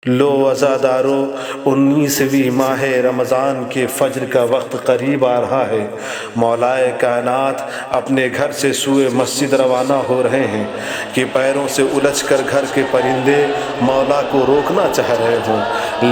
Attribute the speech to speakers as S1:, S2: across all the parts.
S1: لو عزادارو 19ویں ماہ رمضان کے فجر کا وقت قریب آ رہا ہے۔ مولائے کائنات اپنے گھر سے سوئے مسجد روانہ ہو رہے ہیں کہ پیروں سے الجھ کر گھر کے پرندے مولا کو روکنا چاہ رہے ہوں،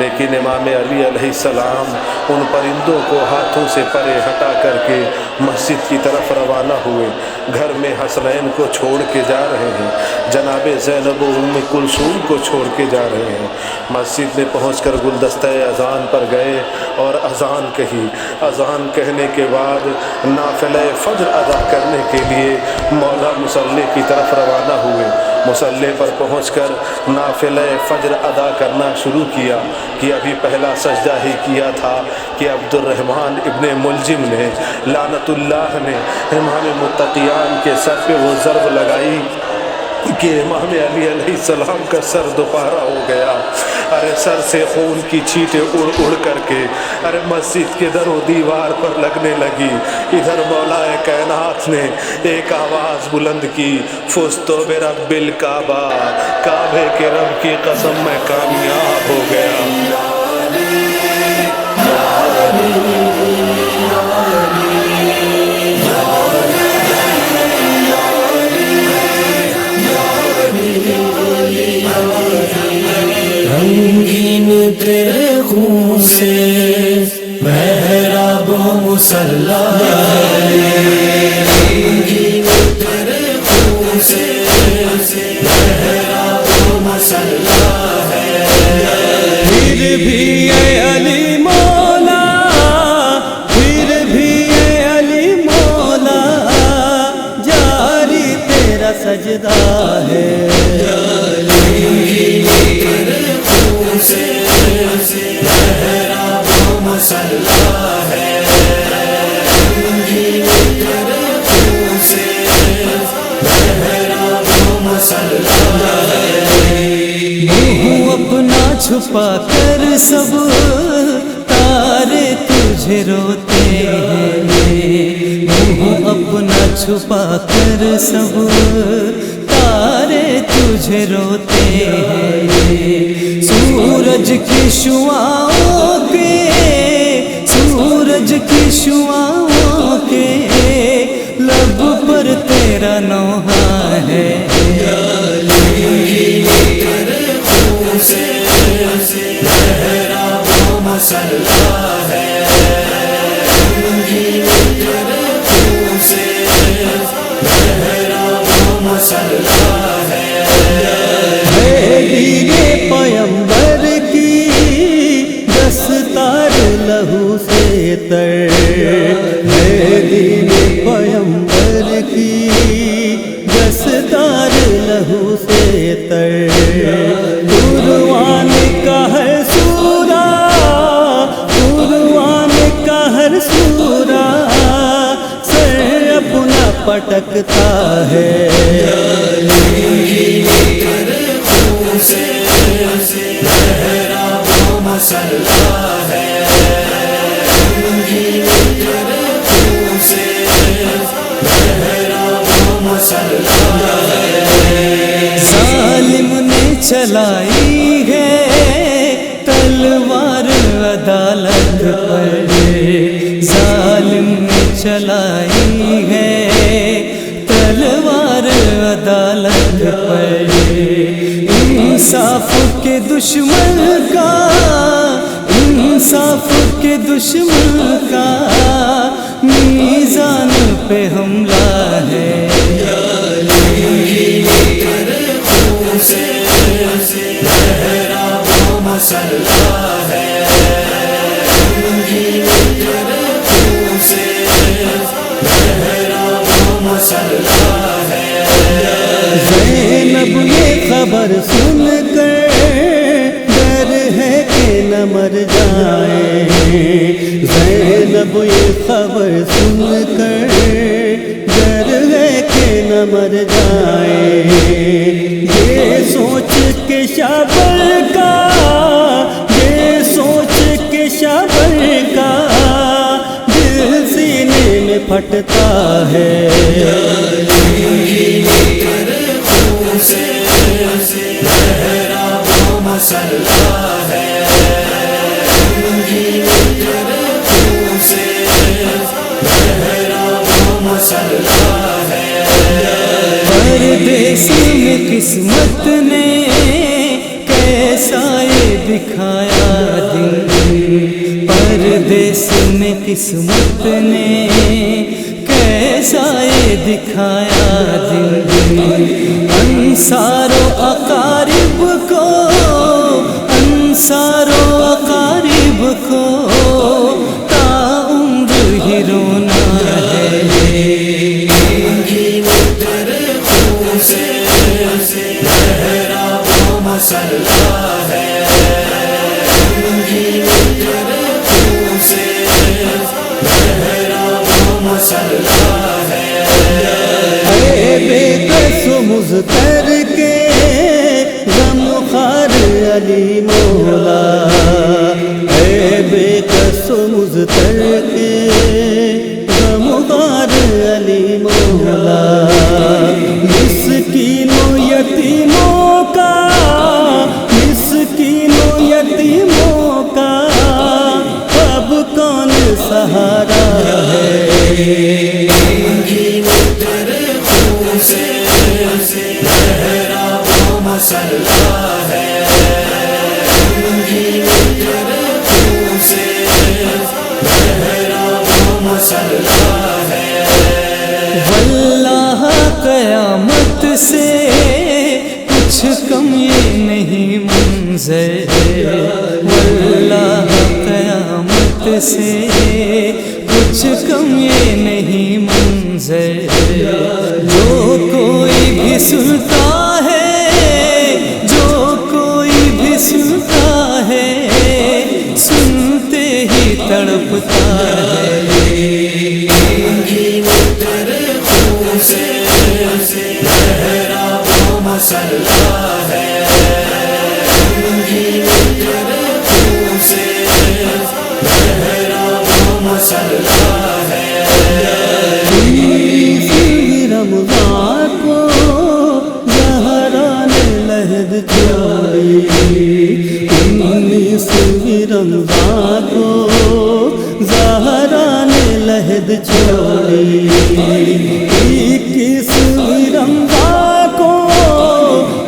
S1: لیکن امام علی علیہ السلام ان پرندوں کو ہاتھوں سے پرے ہٹا کر کے مسجد کی طرف روانہ ہوئے۔ گھر میں حسنین کو چھوڑ کے جا رہے ہیں، جناب زینب و ام کلثوم کو چھوڑ کے جا رہے ہیں۔ مسجد میں پہنچ کر گلدستہ اذان پر گئے اور اذان کہی۔ اذان کہنے کے بعد نافلہ فجر ادا کرنے کے لیے مولا مصلی کی طرف روانہ ہوئے۔ مصلی پر پہنچ کر نافلہ فجر ادا کرنا شروع کیا کہ ابھی پہلا سجدہ ہی کیا تھا کہ عبد الرحمن ابن ملجم نے لعنت اللہ نے امام متقیان کے سر پہ وہ ضرب لگائی کہ امام علی علیہ السلام کا سر دوپہرا ہو گیا۔ ارے سر سے خون کی چھینٹیں اڑ اڑ کر کے ارے مسجد کے در و دیوار پر لگنے لگی۔ ادھر مولا کائنات نے ایک آواز بلند کی، فزت برب الکعبہ، کعبے کے رب کی قسم میں کامیاب ہو گیا۔
S2: رنگین تیرے خون سے محراب و مصلی ہے، رنگین تیرے خون سے محراب و مصلی ہے۔ پھر بھی اے علی مولا، پھر بھی اے علی مولا، جاری تیرا سجدہ ہے۔ محراب و مصلی ہے، محراب و مصلی ہے۔ منہ اپنا چھپا کر سب تارے تجھے روتے ہیں، منہ اپنا چھپا کر سب تارے تجھے روتے ہیں۔ سورج کی شعاعوں کے، سورج کی شعاعوں کے لب پر تیرا نوحہ ہے۔ تیرے خون سے محراب و مصلی ہے، تیرے خون سے محراب و مصلی ہے۔ یہ پیمبر کی دستار لہو سے تر ہے، دین پیمبر کی دستار لہو سے تر۔ قرآن کا ہر سورہ، قرآن کا ہر سورہ سر اپنا پٹکتا ہے۔ محراب و مصلی ہے، محراب و مصلی ہے۔ ظالم نے چلائی ہے تلوار عدالت پر، ظالم نے چلائی ہے تلوار عدالت پر۔ انصاف کے دشمن کا، انصاف کے دشمن کا میزان پہ حملہ ہے۔ تیرے خون سے محراب و مصلی ہے، تیرے خون سے محراب و مصلی ہے۔ زینب یہ خبر سن کر ڈر ہے کہ نہ مر جائیں، زینب یہ خبر سن کر ڈر ہے کہ نہ مر جائیں۔ یہ سوچ کے شابر کا، یہ سوچ کے شابر کا دل سینے میں پھٹتا ہے۔ تیرے خون سے محراب و مصلی قسمت نے کیسا یہ دکھایا دن، پردیس میں قسمت نے کیسا یہ دکھایا دن، انصار و اقارب کو، انصار و اقارب کو تا عمر ہی رونا ہے،
S3: مسلح ہے، مسلح ہے،
S2: اے بے کس و مضطر کے غم خوار علی مولا، اے بے کس و مضطر کے غم خوار علی مولا، مسکینوں یتیموں کا، مسکینوں یتیموں کا اب کون سہارا ہے،
S3: مسلح ہے، مسلح ہے،
S2: واللہ قیامت سے کچھ کم یہ نہیں منظر، واللہ قیامت سے کچھ کم یہ نہیں منظر، جو کوئی بھی سنتا ہے، جو کوئی بھی سنتا ہے سنتے ہی تڑپتا ہے،
S3: مسلح ہے، مسلح ہے،
S2: رمضان کو زہرا نے لہد چھائی، 19ویں رمضان کو زہرا نے لہد چھائی، 21ویں رمضان کو،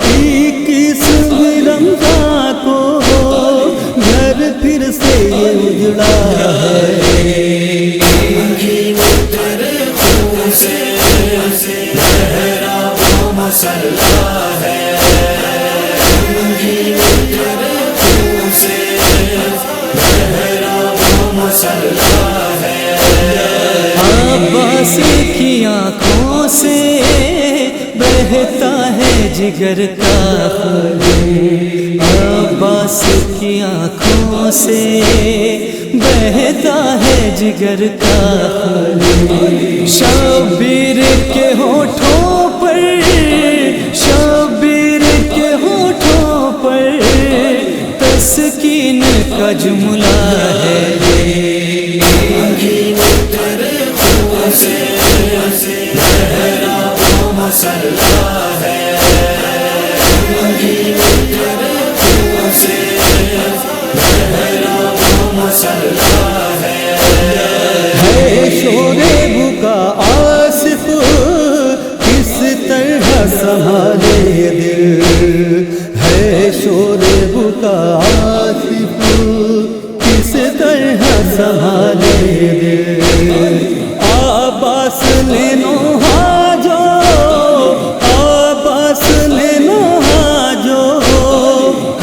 S2: 21ویں رمضان کو گھر پھر سے اجڑا ہے،
S3: مسلح ہے، مسلح ہے،
S2: عباس کی آنکھوں سے بہتا ہے جگر کا خون، عباس کی آنکھوں سے بہتا ہے جگر کا خون، شبیر کے ہونٹوں پر، شبیر کے ہونٹوں پر تسکین کا جملہ ہے،
S3: مسلح ہے، مسلح ہے،
S2: شور بکا آصف کس طرح سنبھالے دل، ہے شور بکا آصف کس طرح سنبھالے دل، عباس نے نوحہ جو، عباس نے نوحہ جو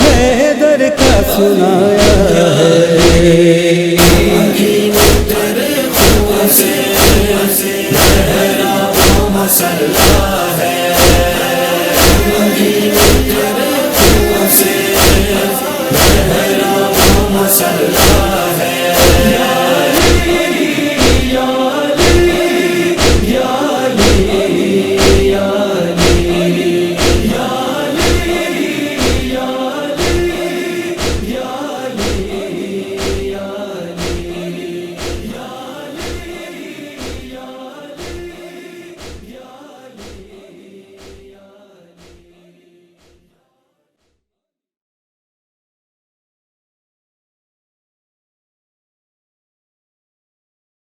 S2: حیدر کا سنایا ہے،
S3: مسلح